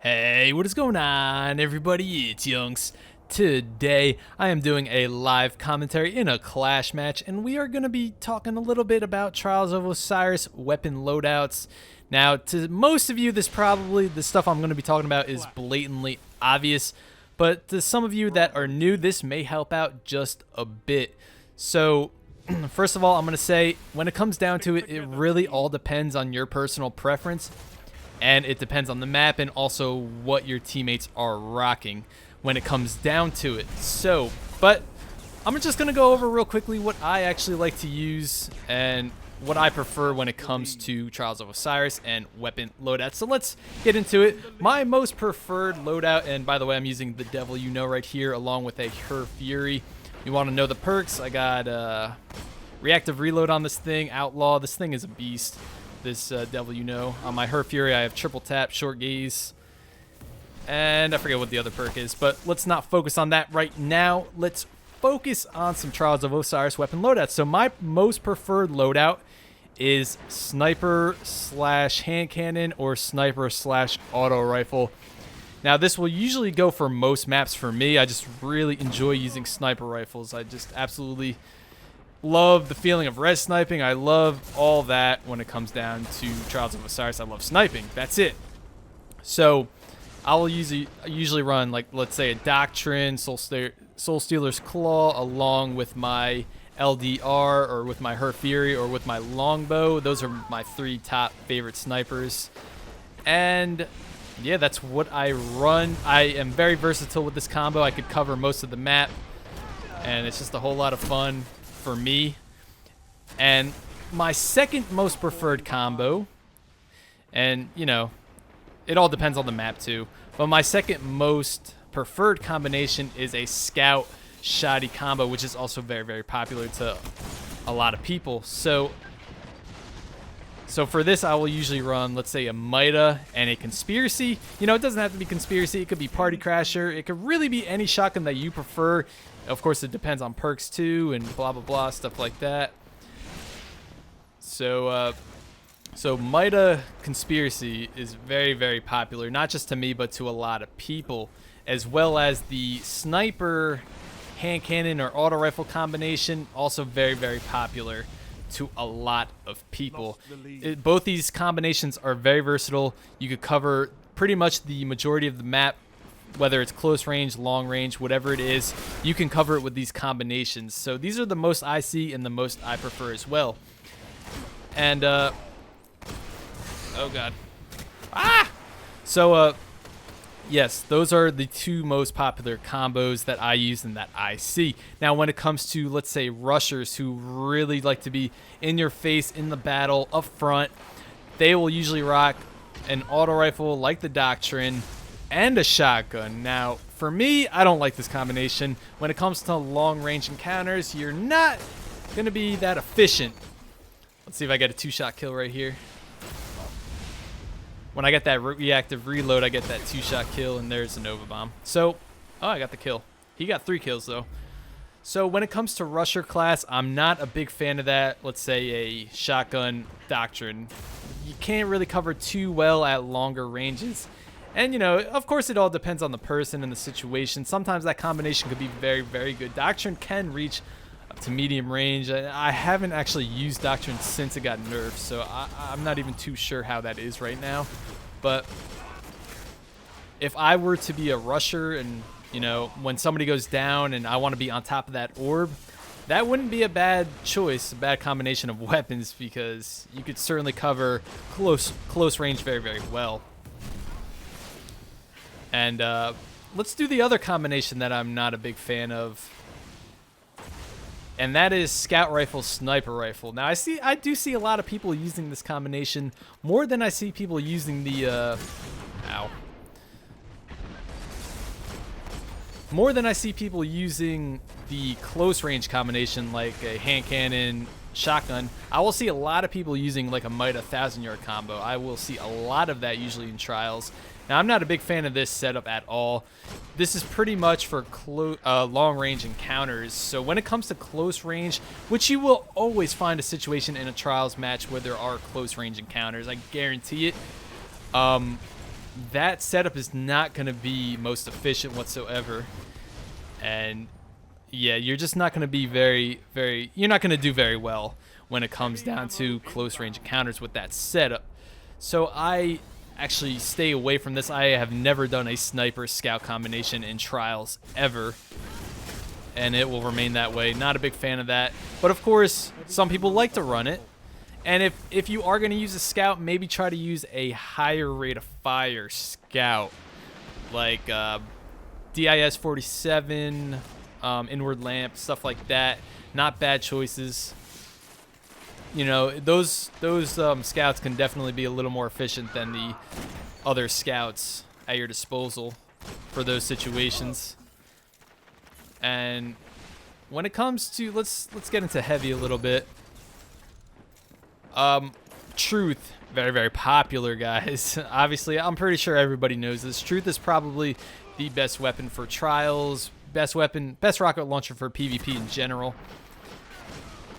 Hey, what is going on, everybody? It's YunKs. Today, I am doing a live commentary in a Clash match, and we are going to be talking a little bit about Trials of Osiris weapon loadouts. Now, to most of you, the stuff I'm going to be talking about is blatantly obvious, but to some of you that are new, this may help out just a bit. So, first of all, I'm going to say, when it comes down to it, it really all depends on your personal preference. And it depends on the map and also what your teammates are rocking when it comes down to it. So, but I'm just going to go over real quickly what I actually like to use and what I prefer when it comes to Trials of Osiris and weapon loadouts. So let's get into it. My most preferred loadout, and by the way, I'm using the Devil You Know right here along with a Her Fury. You want to know the perks? I got reactive reload on this thing, outlaw. This thing is a beast. This Devil You Know. On my Her Fury, I have triple tap, short gaze, and I forget what the other perk is, but let's not focus on that right now. Let's focus on some Trials of Osiris weapon loadouts. So my most preferred loadout is sniper slash hand cannon or sniper slash auto rifle. Now this will usually go for most maps for me. I just really enjoy using sniper rifles. I just absolutely love the feeling of res sniping. I love all that when it comes down to Trials of Osiris. I love sniping. That's it. So I will usually run, like, let's say a Doctrine, Soul Stealer's Claw, along with my LDR or with my Her Fury or with my Longbow. Those are my three top favorite snipers. And yeah, that's what I run. I am very versatile with this combo. I could cover most of the map, and it's just a whole lot of fun for me. And my second most preferred combo, and you know, it all depends on the map too, but my second most preferred combination is a Scout Shoddy combo, which is also very, very popular to a lot of people. So for this, I will usually run, let's say, a Mida and a Conspiracy. You know, it doesn't have to be Conspiracy. It could be Party Crasher. It could really be any shotgun that you prefer. Of course, it depends on perks too, and blah blah blah, stuff like that. So Mida Conspiracy is very, very popular, not just to me, but to a lot of people, as well as the sniper hand cannon or auto rifle combination, also very, very popular to a lot of people. Both these combinations are very versatile. You could cover pretty much the majority of the map, whether it's close range, long range, whatever it is, you can cover it with these combinations. So these are the most I see and the most I prefer as well. And oh god. So yes, those are the two most popular combos that I use and that I see. Now when it comes to, let's say, rushers who really like to be in your face in the battle up front, they will usually rock an auto rifle like the Doctrine and a shotgun. Now for me, I don't like this combination. When it comes to long range encounters, you're not gonna be that efficient. Let's see if I get a 2-shot kill right here. When I get that reactive reload, I get that 2-shot kill, and there's a Nova Bomb. So, oh, I got the kill. He got 3 kills, though. So when it comes to Rusher class, I'm not a big fan of that. Let's say a shotgun Doctrine. You can't really cover too well at longer ranges. And, you know, of course, it all depends on the person and the situation. Sometimes that combination could be very, very good. Doctrine can reach up to medium range. I haven't actually used Doctrine since it got nerfed, so I'm not even too sure how that is right now. But if I were to be a rusher and, you know, when somebody goes down and I want to be on top of that orb, that wouldn't be a bad choice, a bad combination of weapons, because you could certainly cover close range very, very well. And let's do the other combination that I'm not a big fan of, and that is Scout Rifle, Sniper Rifle. Now I do see a lot of people using this combination more than I see people using the more than I see people using the close range combination like a hand cannon, shotgun. I will see a lot of people using like a Mida 1,000-yard combo. I will see a lot of that usually in trials. Now, I'm not a big fan of this setup at all. This is pretty much for long-range encounters. So when it comes to close range, which you will always find a situation in a trials match where there are close-range encounters, I guarantee it. that setup is not going to be most efficient whatsoever. And yeah, you're just not going to be you're not going to do very well when it comes down to close range encounters with that setup. So I actually stay away from this. I have never done a sniper scout combination in Trials ever, and it will remain that way. Not a big fan of that. But of course, some people like to run it. And if you are going to use a scout, maybe try to use a higher rate of fire scout, like DIS 47, Inward Lamp, stuff like that. Not bad choices. You know, those scouts can definitely be a little more efficient than the other scouts at your disposal for those situations. And when it comes to, let's get into heavy a little bit. Truth, very popular, guys. Obviously, I'm pretty sure everybody knows this. Truth is probably the best weapon for Trials, best rocket launcher for PvP in general.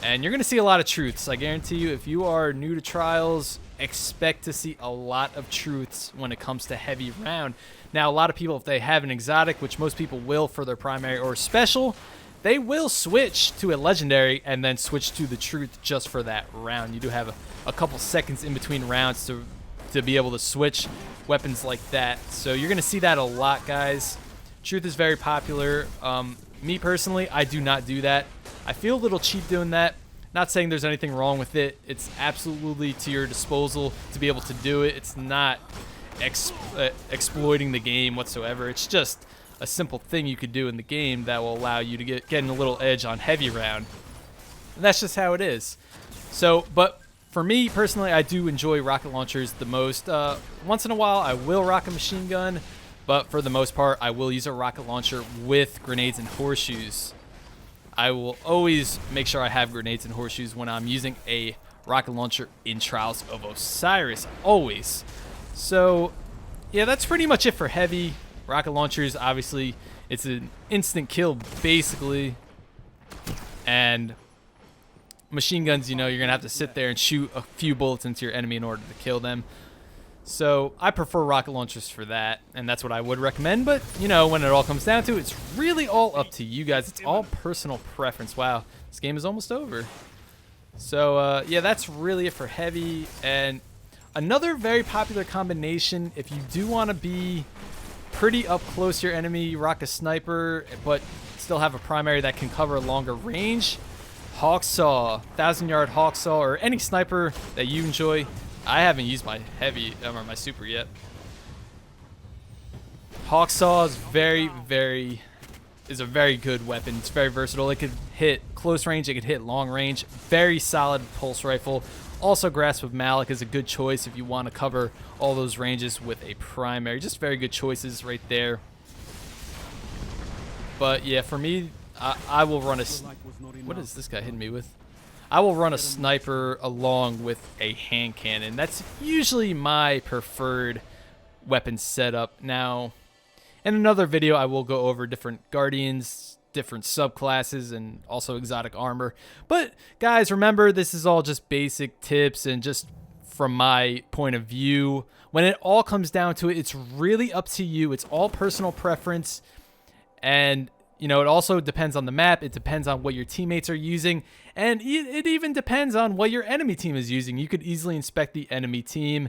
And you're going to see a lot of truths. I guarantee you, if you are new to Trials, expect to see a lot of truths when it comes to heavy round. Now, a lot of people, if they have an exotic, which most people will for their primary or special, they will switch to a legendary and then switch to the truth just for that round. You do have a couple seconds in between rounds to be able to switch weapons like that. So you're going to see that a lot, guys. Truth is very popular. Me personally, I do not do that. I feel a little cheap doing that. Not saying there's anything wrong with it. It's absolutely to your disposal to be able to do it. It's not exploiting the game whatsoever. It's just a simple thing you could do in the game that will allow you to get a little edge on heavy round. And that's just how it is. So, but for me personally, I do enjoy rocket launchers the most. Once in a while, I will rock a machine gun, but for the most part, I will use a rocket launcher with grenades and horseshoes. I will always make sure I have grenades and horseshoes when I'm using a rocket launcher in Trials of Osiris, always. So, yeah, that's pretty much it for heavy. Rocket launchers, obviously, it's an instant kill, basically. And machine guns, you know, you're going to have to sit there and shoot a few bullets into your enemy in order to kill them. So I prefer rocket launchers for that, and that's what I would recommend. But, you know, when it all comes down to it, it's really all up to you guys. It's all personal preference. Wow, this game is almost over. So, yeah, that's really it for heavy. And another very popular combination, if you do want to be pretty up close to your enemy, rock a sniper, but still have a primary that can cover a longer range, Hawksaw, 1,000-yard Hawksaw, or any sniper that you enjoy. I haven't used my heavy or my super yet. Hawksaw is a very good weapon. It's very versatile. It could hit close range. It could hit long range. Very solid pulse rifle. Also, Grasp of Malik is a good choice if you want to cover all those ranges with a primary. Just very good choices right there. But yeah, for me, I will run a... What is this guy hitting me with? I will run a sniper along with a hand cannon. That's usually my preferred weapon setup. Now, in another video, I will go over different guardians, different subclasses, and also exotic armor. But guys, remember, this is all just basic tips and just from my point of view. When it all comes down to it, it's really up to you. It's all personal preference. And you know, it also depends on the map. It depends on what your teammates are using. And it even depends on what your enemy team is using. You could easily inspect the enemy team.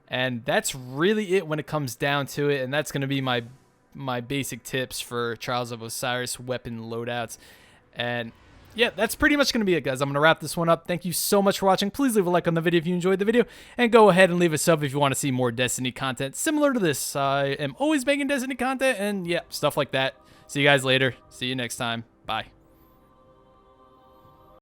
And that's really it when it comes down to it. And that's going to be my basic tips for Trials of Osiris weapon loadouts. And yeah, that's pretty much going to be it, guys. I'm going to wrap this one up. Thank you so much for watching. Please leave a like on the video if you enjoyed the video. And go ahead and leave a sub if you want to see more Destiny content similar to this. I am always making Destiny content and yeah, stuff like that. See you guys later. See you next time. Bye.